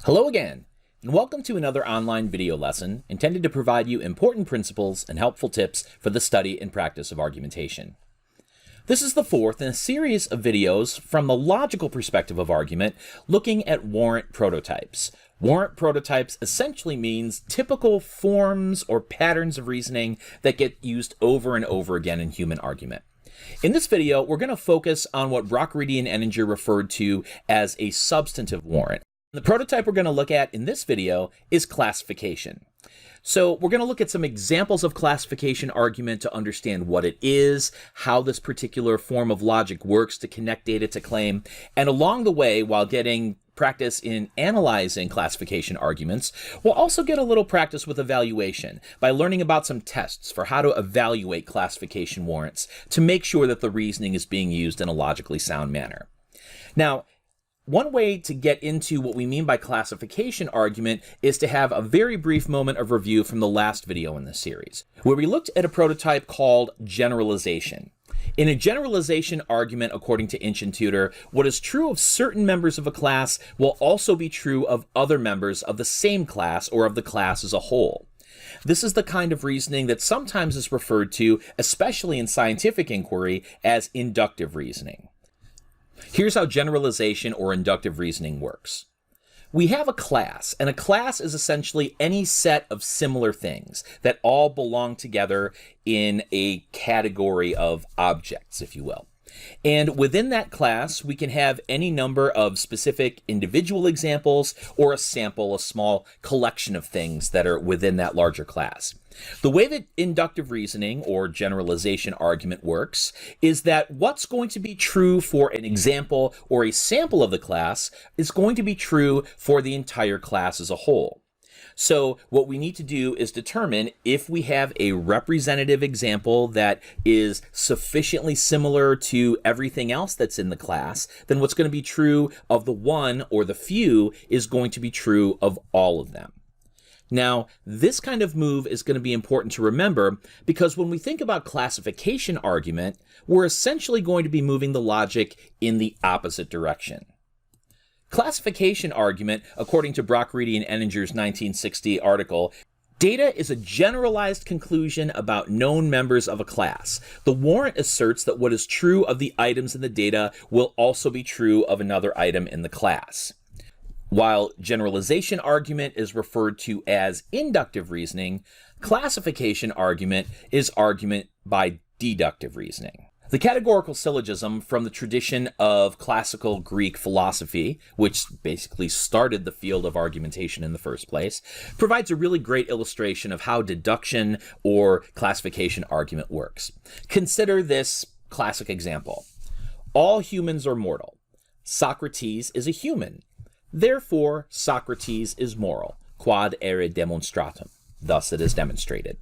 Hello again, and welcome to another online video lesson intended to provide you important principles and helpful tips for the study and practice of argumentation. This is the fourth in a series of videos from the logical perspective of argument looking at warrant prototypes. Warrant prototypes essentially means typical forms or patterns of reasoning that get used over and over again in human argument. In this video, we're going to focus on what Brock-Reedy and Enninger referred to as a substantive warrant. The prototype we're going to look at in this video is classification. So we're going to look at some examples of classification argument to understand what it is, how this particular form of logic works to connect data to claim, and along the way, while getting practice in analyzing classification arguments, we'll also get a little practice with evaluation by learning about some tests for how to evaluate classification warrants to make sure that the reasoning is being used in a logically sound manner. Now, one way to get into what we mean by classification argument is to have a very brief moment of review from the last video in this series, where we looked at a prototype called generalization. In a generalization argument, according to Inch and Tudor, what is true of certain members of a class will also be true of other members of the same class or of the class as a whole. This is the kind of reasoning that sometimes is referred to, especially in scientific inquiry, as inductive reasoning. Here's how generalization or inductive reasoning works. We have a class, and a class is essentially any set of similar things that all belong together in a category of objects, if you will. And within that class, we can have any number of specific individual examples or a sample, a small collection of things that are within that larger class. The way that inductive reasoning or generalization argument works is that what's going to be true for an example or a sample of the class is going to be true for the entire class as a whole. So what we need to do is determine if we have a representative example that is sufficiently similar to everything else that's in the class, then what's going to be true of the one or the few is going to be true of all of them. Now, this kind of move is going to be important to remember because when we think about classification argument, we're essentially going to be moving the logic in the opposite direction. Classification argument, according to Brock-Reedy and Enninger's 1960 article, data is a generalized conclusion about known members of a class. The warrant asserts that what is true of the items in the data will also be true of another item in the class. While generalization argument is referred to as inductive reasoning, classification argument is argument by deductive reasoning. The categorical syllogism from the tradition of classical Greek philosophy, which basically started the field of argumentation in the first place, provides a really great illustration of how deduction or classification argument works. Consider this classic example. All humans are mortal. Socrates is a human. Therefore, Socrates is moral. Quod ere demonstratum. Thus it is demonstrated.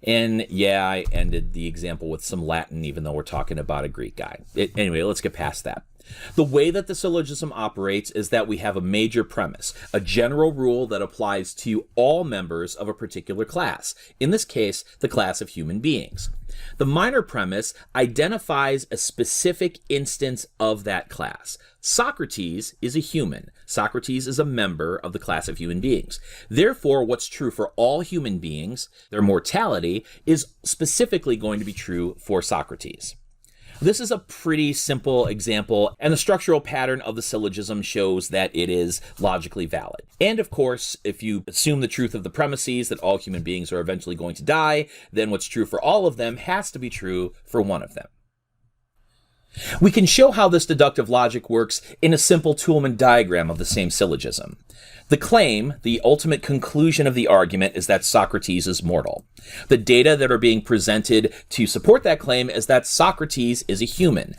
And yeah, I ended the example with some Latin, even though we're talking about a Greek guy. Anyway, let's get past that. The way that the syllogism operates is that we have a major premise, a general rule that applies to all members of a particular class, in this case, the class of human beings. The minor premise identifies a specific instance of that class. Socrates is a human. Socrates is a member of the class of human beings. Therefore, what's true for all human beings, their mortality, is specifically going to be true for Socrates. This is a pretty simple example, and the structural pattern of the syllogism shows that it is logically valid. And of course, if you assume the truth of the premises that all human beings are eventually going to die, then what's true for all of them has to be true for one of them. We can show how this deductive logic works in a simple Toulmin diagram of the same syllogism. The claim, the ultimate conclusion of the argument, is that Socrates is mortal. The data that are being presented to support that claim is that Socrates is a human.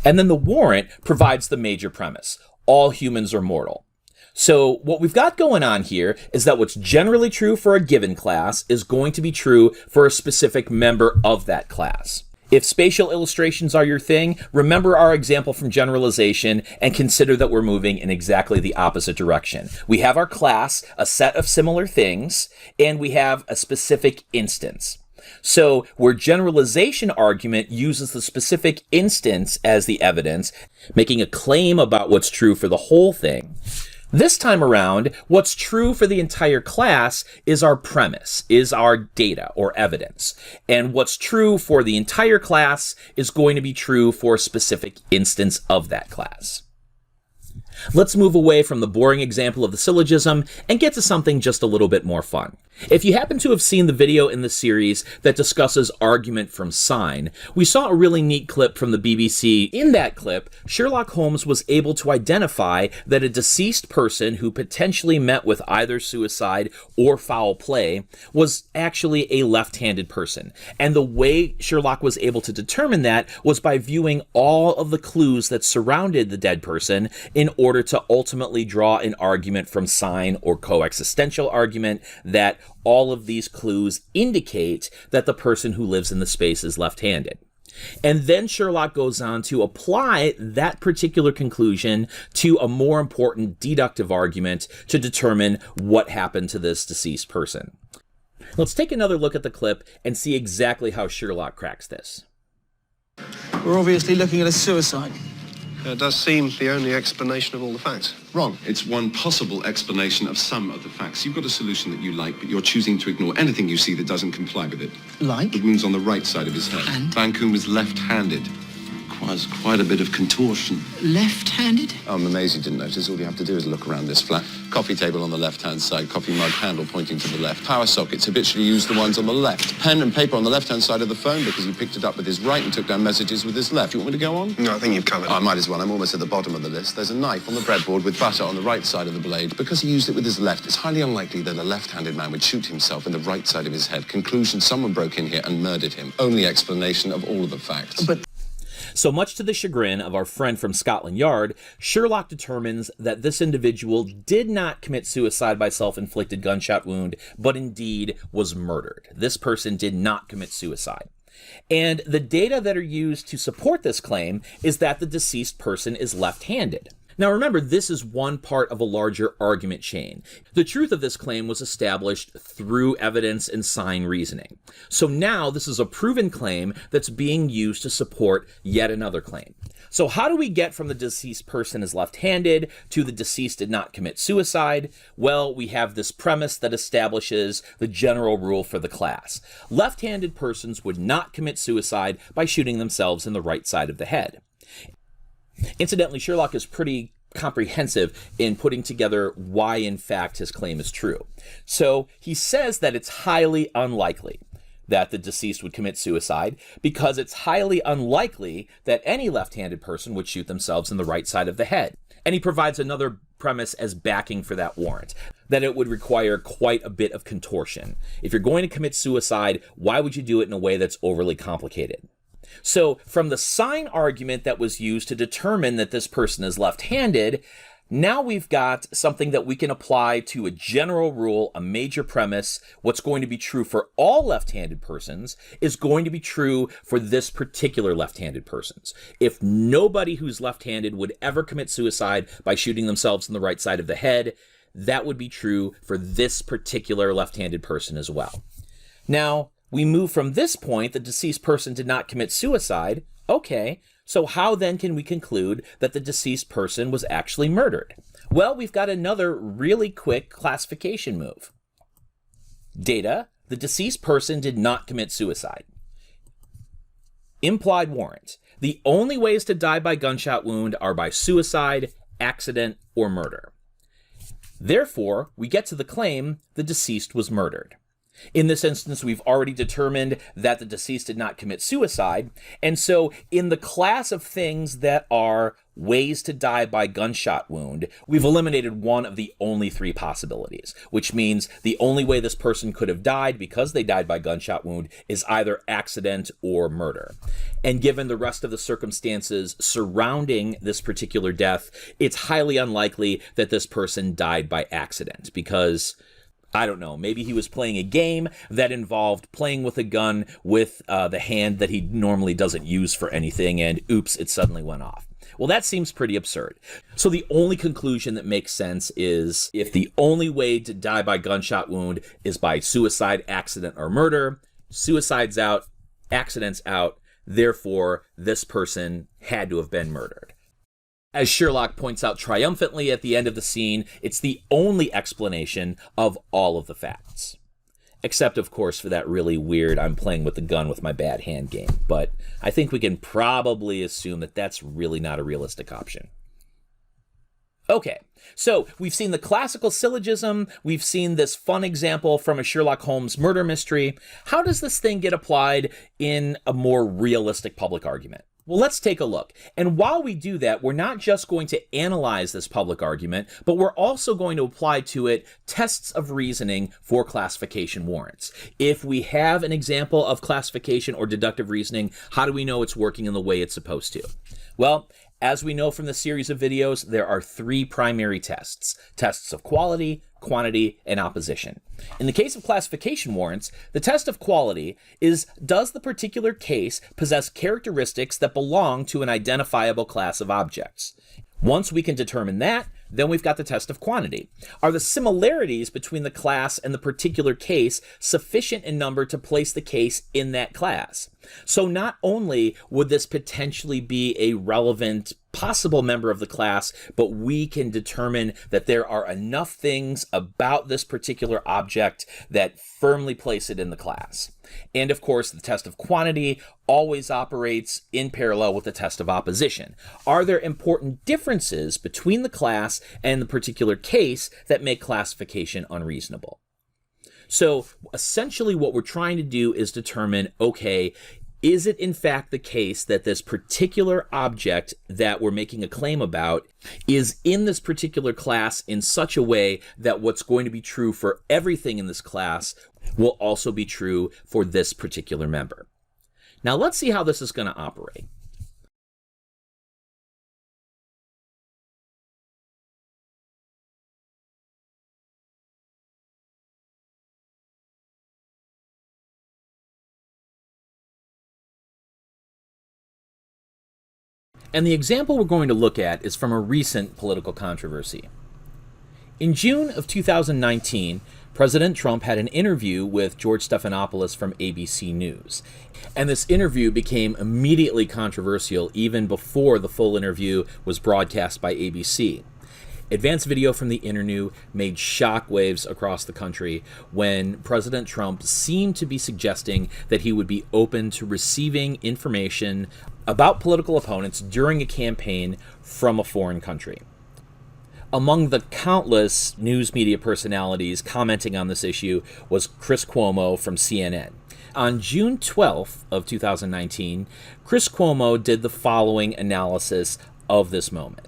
And then the warrant provides the major premise. All humans are mortal. So what we've got going on here is that what's generally true for a given class is going to be true for a specific member of that class. If spatial illustrations are your thing, remember our example from generalization and consider that we're moving in exactly the opposite direction. We have our class, a set of similar things, and we have a specific instance. So where generalization argument uses the specific instance as the evidence, making a claim about what's true for the whole thing, This time around, what's true for the entire class is our premise, is our data or evidence. And what's true for the entire class is going to be true for a specific instance of that class. Let's move away from the boring example of the syllogism and get to something just a little bit more fun. If you happen to have seen the video in the series that discusses argument from sign, we saw a really neat clip from the BBC. In that clip, Sherlock Holmes was able to identify that a deceased person who potentially met with either suicide or foul play was actually a left-handed person. And the way Sherlock was able to determine that was by viewing all of the clues that surrounded the dead person in order to ultimately draw an argument from sign or coexistential argument that all of these clues indicate that the person who lives in the space is left-handed. And then Sherlock goes on to apply that particular conclusion to a more important deductive argument to determine what happened to this deceased person. Let's take another look at the clip and see exactly how Sherlock cracks this. We're obviously looking at a suicide. It does seem the only explanation of all the facts. Wrong. It's one possible explanation of some of the facts. You've got a solution that you like, but you're choosing to ignore anything you see that doesn't comply with it. Like? The wound's on the right side of his head. And? Van was left-handed. Requires quite a bit of contortion. Left-handed? Oh, I'm amazed you didn't notice. All you have to do is look around this flat. Coffee table on the left-hand side, coffee mug handle pointing to the left. Power sockets, habitually use the ones on the left. Pen and paper on the left-hand side of the phone because he picked it up with his right and took down messages with his left. You want me to go on? No, I think you've covered it. I might as well. I'm almost at the bottom of the list. There's a knife on the breadboard with butter on the right side of the blade. Because he used it with his left, it's highly unlikely that a left-handed man would shoot himself in the right side of his head. Conclusion, someone broke in here and murdered him. Only explanation of all of the facts. But so much to the chagrin of our friend from Scotland Yard, Sherlock determines that this individual did not commit suicide by self-inflicted gunshot wound, but indeed was murdered. This person did not commit suicide. And the data that are used to support this claim is that the deceased person is left-handed. Now remember, this is one part of a larger argument chain. The truth of this claim was established through evidence and sign reasoning. So now this is a proven claim that's being used to support yet another claim. So how do we get from the deceased person is left-handed to the deceased did not commit suicide? Well, we have this premise that establishes the general rule for the class. Left-handed persons would not commit suicide by shooting themselves in the right side of the head. Incidentally, Sherlock is pretty comprehensive in putting together why, in fact, his claim is true. So he says that it's highly unlikely that the deceased would commit suicide because it's highly unlikely that any left-handed person would shoot themselves in the right side of the head. And he provides another premise as backing for that warrant, that it would require quite a bit of contortion. If you're going to commit suicide, why would you do it in a way that's overly complicated? So from the sign argument that was used to determine that this person is left-handed, now we've got something that we can apply to a general rule, a major premise. What's going to be true for all left-handed persons is going to be true for this particular left-handed persons. If nobody who's left-handed would ever commit suicide by shooting themselves in the right side of the head, that would be true for this particular left-handed person as well. Now, we move from this point, the deceased person did not commit suicide. Okay, so how then can we conclude that the deceased person was actually murdered? Well, we've got another really quick classification move. Data, the deceased person did not commit suicide. Implied warrant. The only ways to die by gunshot wound are by suicide, accident, or murder. Therefore, we get to the claim the deceased was murdered. In this instance, we've already determined that the deceased did not commit suicide. And so in the class of things that are ways to die by gunshot wound, we've eliminated one of the only three possibilities, which means the only way this person could have died because they died by gunshot wound is either accident or murder. And given the rest of the circumstances surrounding this particular death, it's highly unlikely that this person died by accident because, I don't know, maybe he was playing a game that involved playing with a gun with the hand that he normally doesn't use for anything, and oops, it suddenly went off. Well, that seems pretty absurd. So the only conclusion that makes sense is if the only way to die by gunshot wound is by suicide, accident, or murder, suicide's out, accident's out, therefore this person had to have been murdered. As Sherlock points out triumphantly at the end of the scene, it's the only explanation of all of the facts. Except, of course, for that really weird I'm playing with the gun with my bad hand game. But I think we can probably assume that that's really not a realistic option. Okay, so we've seen the classical syllogism. We've seen this fun example from a Sherlock Holmes murder mystery. How does this thing get applied in a more realistic public argument? Well, let's take a look. And while we do that, we're not just going to analyze this public argument, but we're also going to apply to it tests of reasoning for classification warrants. If we have an example of classification or deductive reasoning, how do we know it's working in the way it's supposed to? Well, as we know from the series of videos, there are three primary tests: tests of quality, quantity, and opposition. In the case of classification warrants, the test of quality is, does the particular case possess characteristics that belong to an identifiable class of objects? Once we can determine that, then we've got the test of quantity. Are the similarities between the class and the particular case sufficient in number to place the case in that class? So not only would this potentially be a relevant possible member of the class, but we can determine that there are enough things about this particular object that firmly place it in the class. And of course, the test of quantity always operates in parallel with the test of opposition. Are there important differences between the class and the particular case that make classification unreasonable? So essentially what we're trying to do is determine, okay, is it in fact the case that this particular object that we're making a claim about is in this particular class in such a way that what's going to be true for everything in this class will also be true for this particular member? Now let's see how this is going to operate. And the example we're going to look at is from a recent political controversy. In June of 2019, President Trump had an interview with George Stephanopoulos from ABC News. And this interview became immediately controversial even before the full interview was broadcast by ABC. Advanced video from the interview made shockwaves across the country when President Trump seemed to be suggesting that he would be open to receiving information about political opponents during a campaign from a foreign country. Among the countless news media personalities commenting on this issue was Chris Cuomo from CNN. On June 12th of 2019, Chris Cuomo did the following analysis of this moment.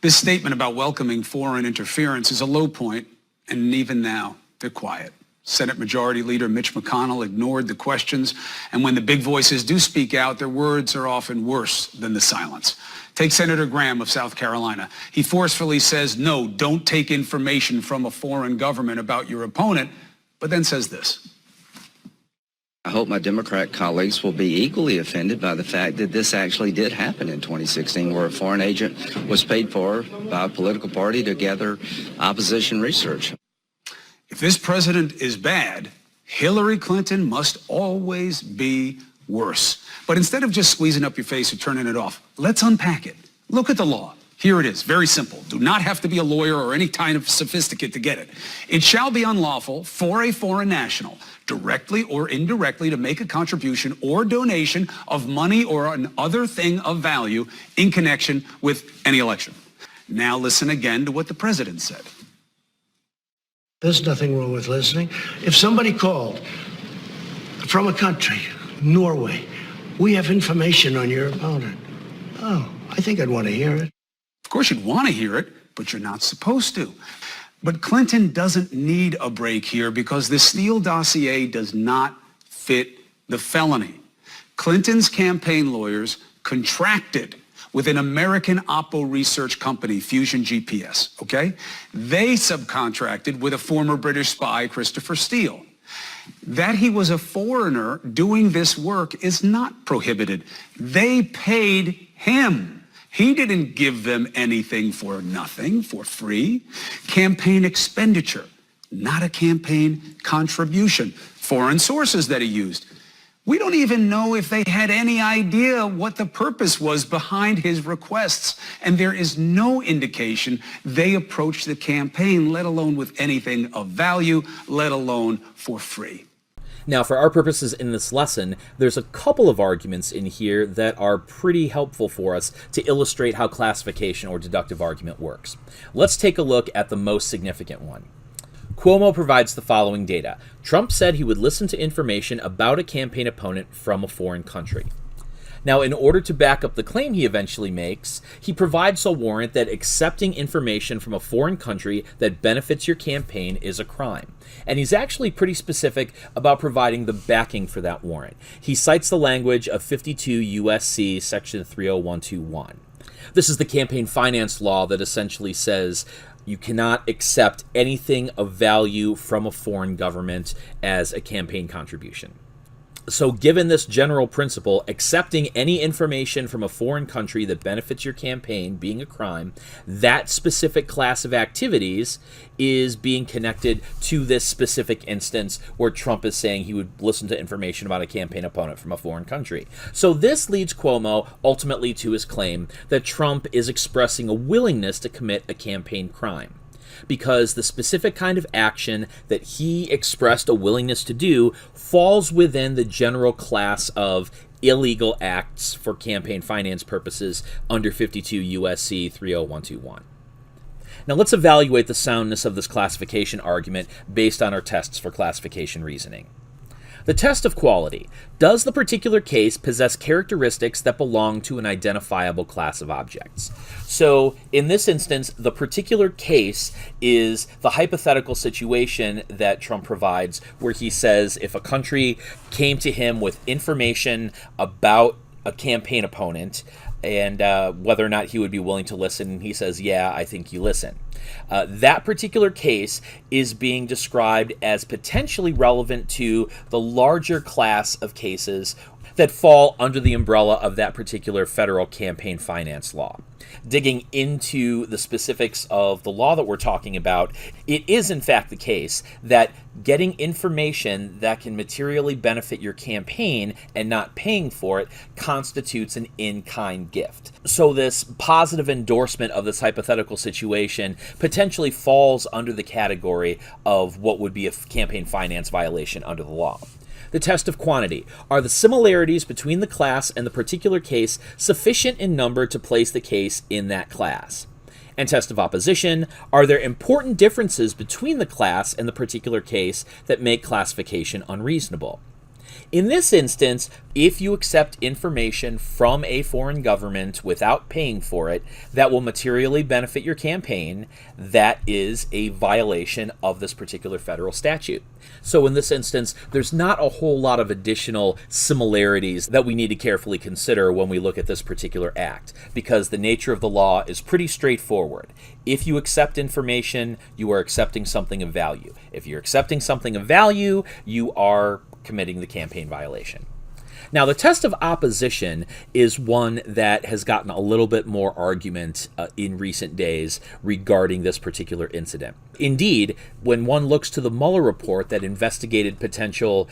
This statement about welcoming foreign interference is a low point, and even now, they're quiet. Senate Majority Leader Mitch McConnell ignored the questions, and when the big voices do speak out, their words are often worse than the silence. Take Senator Graham of South Carolina. He forcefully says, no, don't take information from a foreign government about your opponent, but then says this. I hope my Democrat colleagues will be equally offended by the fact that this actually did happen in 2016, where a foreign agent was paid for by a political party to gather opposition research. If this president is bad, Hillary Clinton must always be worse. But instead of just squeezing up your face or turning it off, let's unpack it. Look at the law. Here it is, very simple. Do not have to be a lawyer or any kind of sophisticate to get it. It shall be unlawful for a foreign national, directly or indirectly, to make a contribution or donation of money or an other thing of value in connection with any election. Now listen again to what the president said. There's nothing wrong with listening. If somebody called from a country, Norway, we have information on your opponent. Oh, I think I'd want to hear it. Of course you'd want to hear it, but you're not supposed to. But Clinton doesn't need a break here because the Steele dossier does not fit the felony. Clinton's campaign lawyers contracted with an American Oppo research company, Fusion GPS, okay? They subcontracted with a former British spy, Christopher Steele. That he was a foreigner doing this work is not prohibited. They paid him. He didn't give them anything for nothing, for free. Campaign expenditure, not a campaign contribution. Foreign sources that he used. We don't even know if they had any idea what the purpose was behind his requests, and there is no indication they approached the campaign, let alone with anything of value, let alone for free. Now, for our purposes in this lesson, there's a couple of arguments in here that are pretty helpful for us to illustrate how classification or deductive argument works. Let's take a look at the most significant one. Cuomo provides the following data. Trump said he would listen to information about a campaign opponent from a foreign country. Now, in order to back up the claim he eventually makes, he provides a warrant that accepting information from a foreign country that benefits your campaign is a crime. And he's actually pretty specific about providing the backing for that warrant. He cites the language of 52 U.S.C. section 30121. This is the campaign finance law that essentially says you cannot accept anything of value from a foreign government as a campaign contribution. So given this general principle, accepting any information from a foreign country that benefits your campaign being a crime, that specific class of activities is being connected to this specific instance where Trump is saying he would listen to information about a campaign opponent from a foreign country. So this leads Cuomo ultimately to his claim that Trump is expressing a willingness to commit a campaign crime, because the specific kind of action that he expressed a willingness to do falls within the general class of illegal acts for campaign finance purposes under 52 U.S.C. 30121. Now let's evaluate the soundness of this classification argument based on our tests for classification reasoning. The test of quality. Does the particular case possess characteristics that belong to an identifiable class of objects? So in this instance, the particular case is the hypothetical situation that Trump provides where he says if a country came to him with information about a campaign opponent and whether or not he would be willing to listen, he says, yeah, I think you listen. That particular case is being described as potentially relevant to the larger class of cases that fall under the umbrella of that particular federal campaign finance law. Digging into the specifics of the law that we're talking about, it is in fact the case that getting information that can materially benefit your campaign and not paying for it constitutes an in-kind gift. So this positive endorsement of this hypothetical situation potentially falls under the category of what would be a campaign finance violation under the law. The test of quantity. Are the similarities between the class and the particular case sufficient in number to place the case in that class? And test of opposition. Are there important differences between the class and the particular case that make classification unreasonable? In this instance, if you accept information from a foreign government without paying for it that will materially benefit your campaign, that is a violation of this particular federal statute. So in this instance, there's not a whole lot of additional similarities that we need to carefully consider when we look at this particular act, because the nature of the law is pretty straightforward. If you accept information, you are accepting something of value. If you're accepting something of value, you are committing the campaign violation. Now, the test of opposition is one that has gotten a little bit more argument in recent days regarding this particular incident. Indeed, when one looks to the Mueller report that investigated potential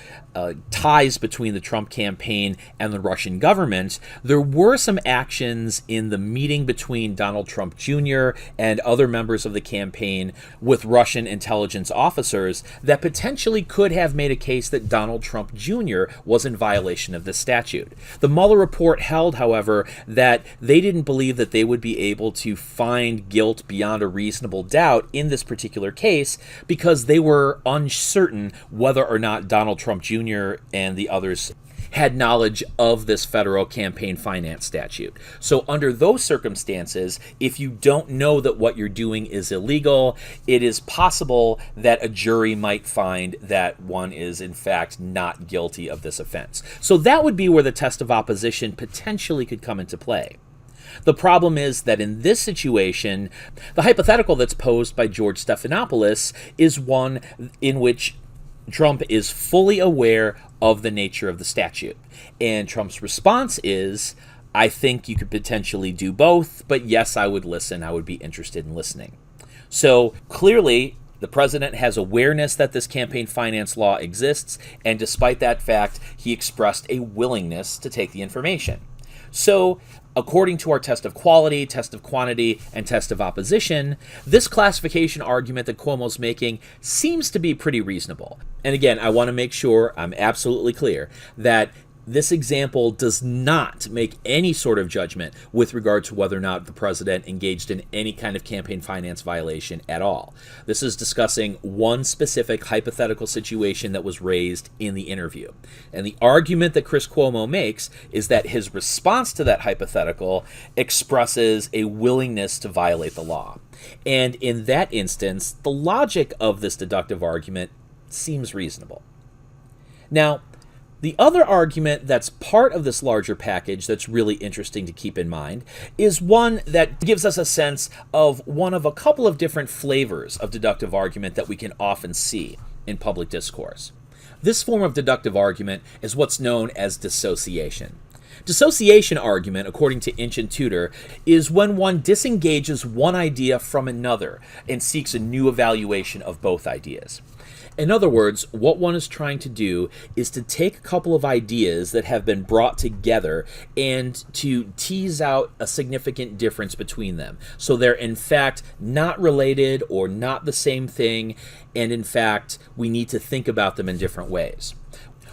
ties between the Trump campaign and the Russian government, there were some actions in the meeting between Donald Trump Jr. and other members of the campaign with Russian intelligence officers that potentially could have made a case that Donald Trump Jr. was in violation of the statute. The Mueller report held, however, that they didn't believe that they would be able to find guilt beyond a reasonable doubt in this particular case because they were uncertain whether or not Donald Trump Jr. and the others had knowledge of this federal campaign finance statute. So under those circumstances, if you don't know that what you're doing is illegal, it is possible that a jury might find that one is in fact not guilty of this offense. So that would be where the test of opposition potentially could come into play. The problem is that in this situation, the hypothetical that's posed by George Stephanopoulos is one in which Trump is fully aware of the nature of the statute. And Trump's response is, I think you could potentially do both, but yes, I would listen. I would be interested in listening. So clearly, The president has awareness that this campaign finance law exists, and despite that fact, he expressed a willingness to take the information. So, according to our test of quality, test of quantity, and test of opposition, this classification argument that Cuomo's making seems to be pretty reasonable. And again, I want to make sure I'm absolutely clear that this example does not make any sort of judgment with regard to whether or not the president engaged in any kind of campaign finance violation at all. This is discussing one specific hypothetical situation that was raised in the interview. And the argument that Chris Cuomo makes is that his response to that hypothetical expresses a willingness to violate the law. And in that instance, the logic of this deductive argument seems reasonable. Now, the other argument that's part of this larger package that's really interesting to keep in mind is one that gives us a sense of one of a couple of different flavors of deductive argument that we can often see in public discourse. This form of deductive argument is what's known as dissociation. Dissociation argument, according to Inch and Tudor, is when one disengages one idea from another and seeks a new evaluation of both ideas. In other words, what one is trying to do is to take a couple of ideas that have been brought together and to tease out a significant difference between them. So they're in fact not related or not the same thing, and in fact, we need to think about them in different ways.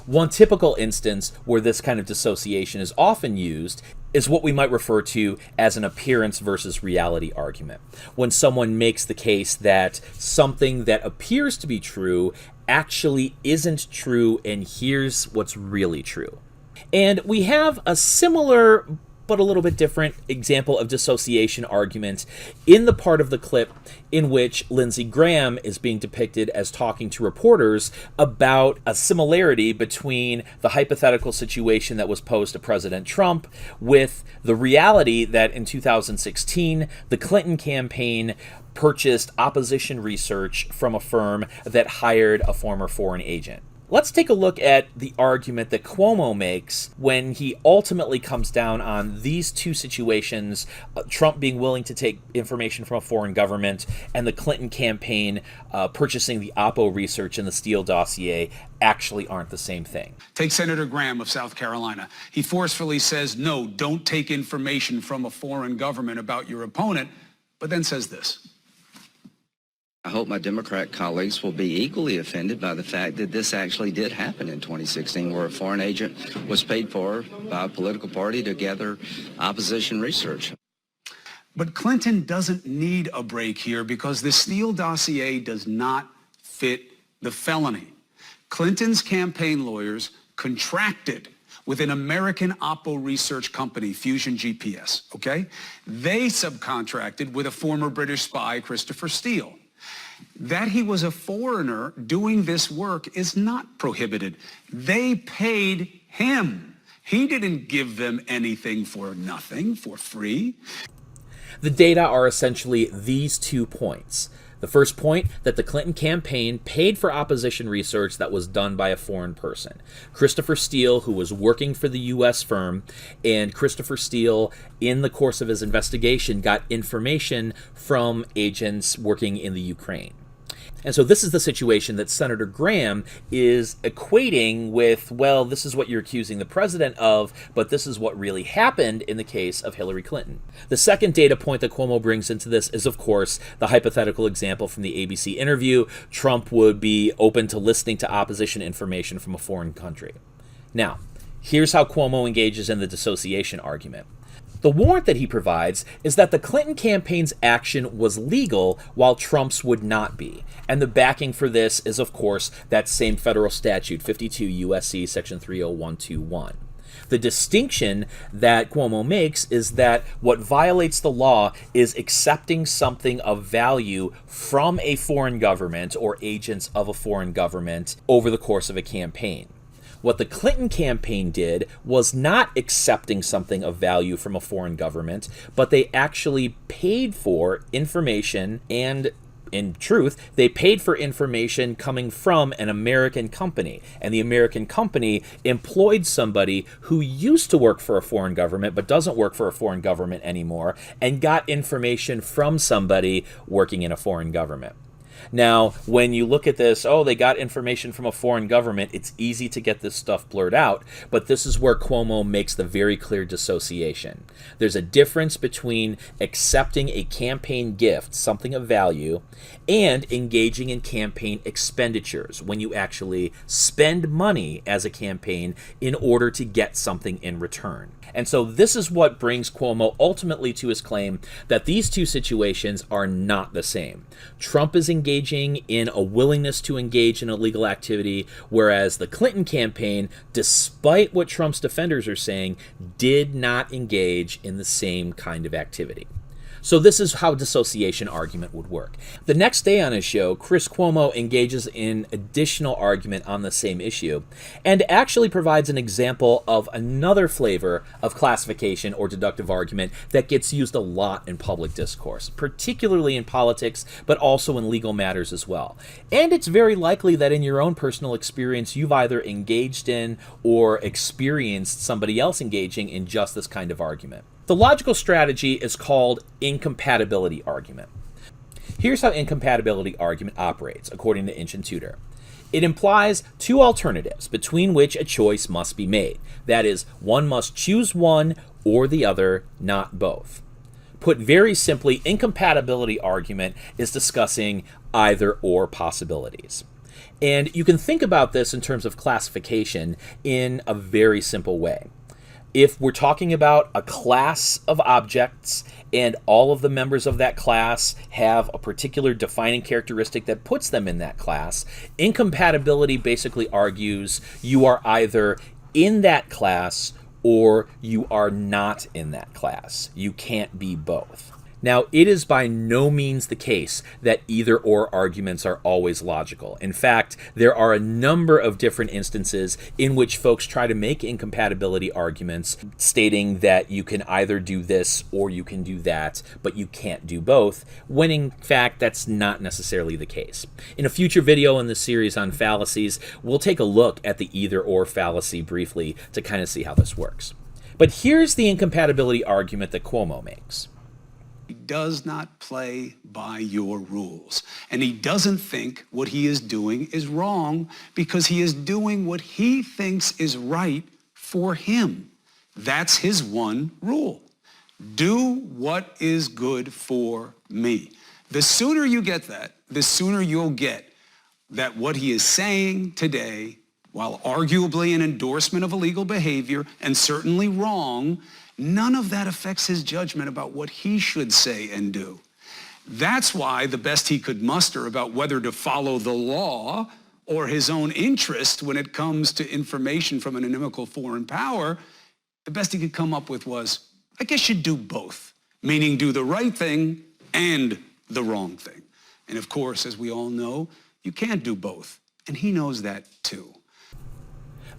One typical instance where this kind of dissociation is often used is what we might refer to as an appearance versus reality argument, when someone makes the case that something that appears to be true actually isn't true, and here's what's really true. And we have a similar but a little bit different example of dissociation argument in the part of the clip in which Lindsey Graham is being depicted as talking to reporters about a similarity between the hypothetical situation that was posed to President Trump with the reality that in 2016, the Clinton campaign purchased opposition research from a firm that hired a former foreign agent. Let's take a look at the argument that Cuomo makes when he ultimately comes down on these two situations, Trump being willing to take information from a foreign government and the Clinton campaign purchasing the Oppo research and the Steele dossier actually aren't the same thing. Take Senator Graham of South Carolina. He forcefully says, no, don't take information from a foreign government about your opponent, but then says this. I hope my Democrat colleagues will be equally offended by the fact that this actually did happen in 2016, where a foreign agent was paid for by a political party to gather opposition research. But Clinton doesn't need a break here because the Steele dossier does not fit the felony. Clinton's campaign lawyers contracted with an American Oppo research company, Fusion GPS, okay? They subcontracted with a former British spy, Christopher Steele. That he was a foreigner doing this work is not prohibited. They paid him. He didn't give them anything for nothing, for free. The data are essentially these 2 points. The first point, that the Clinton campaign paid for opposition research that was done by a foreign person. Christopher Steele, who was working for the U.S. firm, and Christopher Steele, in the course of his investigation, got information from agents working in the Ukraine. And so this is the situation that Senator Graham is equating with, well, this is what you're accusing the president of, but this is what really happened in the case of Hillary Clinton. The second data point that Cuomo brings into this is, of course, the hypothetical example from the ABC interview. Trump would be open to listening to opposition information from a foreign country. Now, here's how Cuomo engages in the dissociation argument. The warrant that he provides is that the Clinton campaign's action was legal while Trump's would not be. And the backing for this is, of course, that same federal statute, 52 U.S.C. section 30121. The distinction that Cuomo makes is that what violates the law is accepting something of value from a foreign government or agents of a foreign government over the course of a campaign. What the Clinton campaign did was not accepting something of value from a foreign government, but they actually paid for information, and in truth, they paid for information coming from an American company. And the American company employed somebody who used to work for a foreign government but doesn't work for a foreign government anymore, and got information from somebody working in a foreign government. Now, when you look at this, oh, they got information from a foreign government, it's easy to get this stuff blurred out, but this is where Cuomo makes the very clear dissociation. There's a difference between accepting a campaign gift, something of value, and engaging in campaign expenditures, when you actually spend money as a campaign in order to get something in return. And so this is what brings Cuomo ultimately to his claim that these two situations are not the same. Trump is engaging in a willingness to engage in illegal activity, whereas the Clinton campaign, despite what Trump's defenders are saying, did not engage in the same kind of activity. So this is how dissociation argument would work. The next day on his show, Chris Cuomo engages in additional argument on the same issue and actually provides an example of another flavor of classification or deductive argument that gets used a lot in public discourse, particularly in politics, but also in legal matters as well. And it's very likely that in your own personal experience, you've either engaged in or experienced somebody else engaging in just this kind of argument. The logical strategy is called incompatibility argument. Here's how incompatibility argument operates, according to Inch and Tudor. It implies two alternatives between which a choice must be made. That is, one must choose one or the other, not both. Put very simply, incompatibility argument is discussing either or possibilities. And you can think about this in terms of classification in a very simple way. If we're talking about a class of objects and all of the members of that class have a particular defining characteristic that puts them in that class, incompatibility basically argues you are either in that class or you are not in that class. You can't be both. Now, it is by no means the case that either-or arguments are always logical. In fact, there are a number of different instances in which folks try to make incompatibility arguments, stating that you can either do this or you can do that, but you can't do both, when in fact that's not necessarily the case. In a future video in this series on fallacies, we'll take a look at the either-or fallacy briefly to kind of see how this works. But here's the incompatibility argument that Cuomo makes. He does not play by your rules. And he doesn't think what he is doing is wrong because he is doing what he thinks is right for him. That's his one rule. Do what is good for me. The sooner you get that, the sooner you'll get that what he is saying today, while arguably an endorsement of illegal behavior and certainly wrong, none of that affects his judgment about what he should say and do. That's why the best he could muster about whether to follow the law or his own interest when it comes to information from an inimical foreign power, the best he could come up with was, I guess you'd do both, meaning do the right thing and the wrong thing. And of course, as we all know, you can't do both. And he knows that too.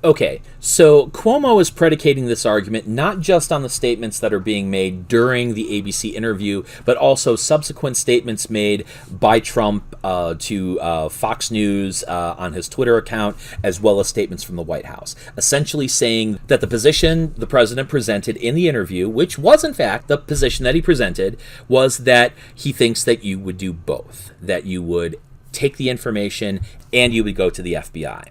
Okay, so Cuomo is predicating this argument not just on the statements that are being made during the ABC interview, but also subsequent statements made by Trump to Fox News on his Twitter account, as well as statements from the White House, essentially saying that the position the president presented in the interview, which was in fact the position that he presented, was that he thinks that you would do both, that you would take the information and you would go to the FBI.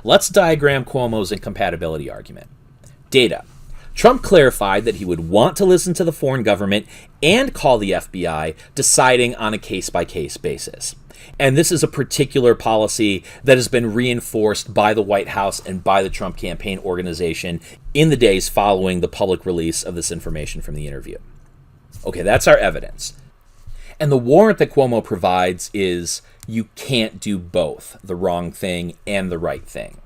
Let's diagram Cuomo's incompatibility argument. Data. Trump clarified that he would want to listen to the foreign government and call the FBI, deciding on a case-by-case basis. And this is a particular policy that has been reinforced by the White House and by the Trump campaign organization in the days following the public release of this information from the interview. Okay, that's our evidence. And the warrant that Cuomo provides is you can't do both, the wrong thing and the right thing.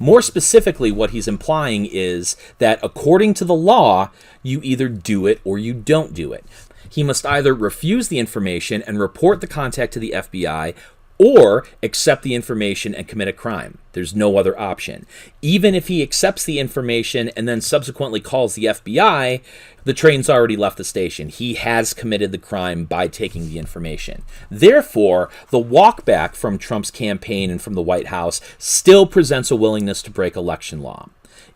More specifically, what he's implying is that according to the law, you either do it or you don't do it. He must either refuse the information and report the contact to the FBI or accept the information and commit a crime. There's no other option. Even if he accepts the information and then subsequently calls the FBI, the train's already left the station. He has committed the crime by taking the information. Therefore, the walkback from Trump's campaign and from the White House still presents a willingness to break election law.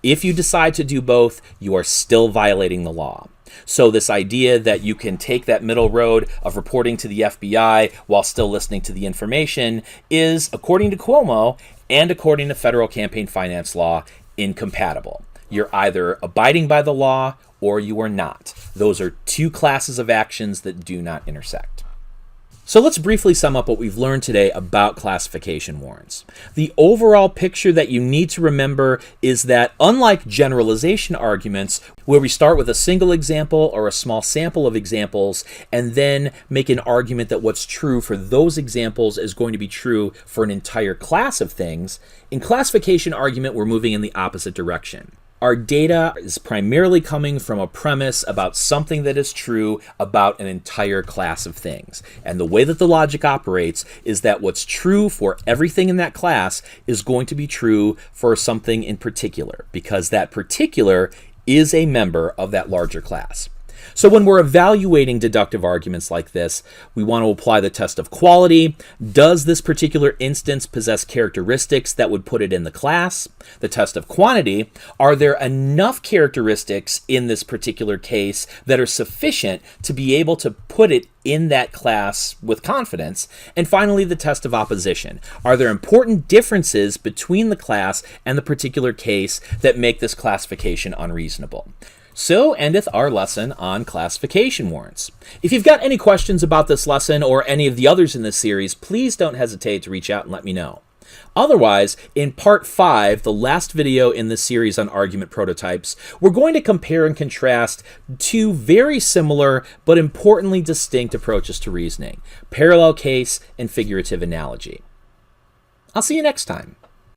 If you decide to do both, you are still violating the law. So this idea that you can take that middle road of reporting to the FBI while still listening to the information is, according to Cuomo and according to federal campaign finance law, incompatible. You're either abiding by the law or you are not. Those are two classes of actions that do not intersect. So let's briefly sum up what we've learned today about classification warrants. The overall picture that you need to remember is that unlike generalization arguments, where we start with a single example or a small sample of examples and then make an argument that what's true for those examples is going to be true for an entire class of things, in classification argument, we're moving in the opposite direction. Our data is primarily coming from a premise about something that is true about an entire class of things. And the way that the logic operates is that what's true for everything in that class is going to be true for something in particular, because that particular is a member of that larger class. So when we're evaluating deductive arguments like this, we want to apply the test of quality. Does this particular instance possess characteristics that would put it in the class? The test of quantity. Are there enough characteristics in this particular case that are sufficient to be able to put it in that class with confidence? And finally, the test of opposition. Are there important differences between the class and the particular case that make this classification unreasonable? So endeth our lesson on classification warrants. If you've got any questions about this lesson or any of the others in this series, please don't hesitate to reach out and let me know. Otherwise, in part 5, the last video in this series on argument prototypes, we're going to compare and contrast two very similar but importantly distinct approaches to reasoning: parallel case and figurative analogy. I'll see you next time.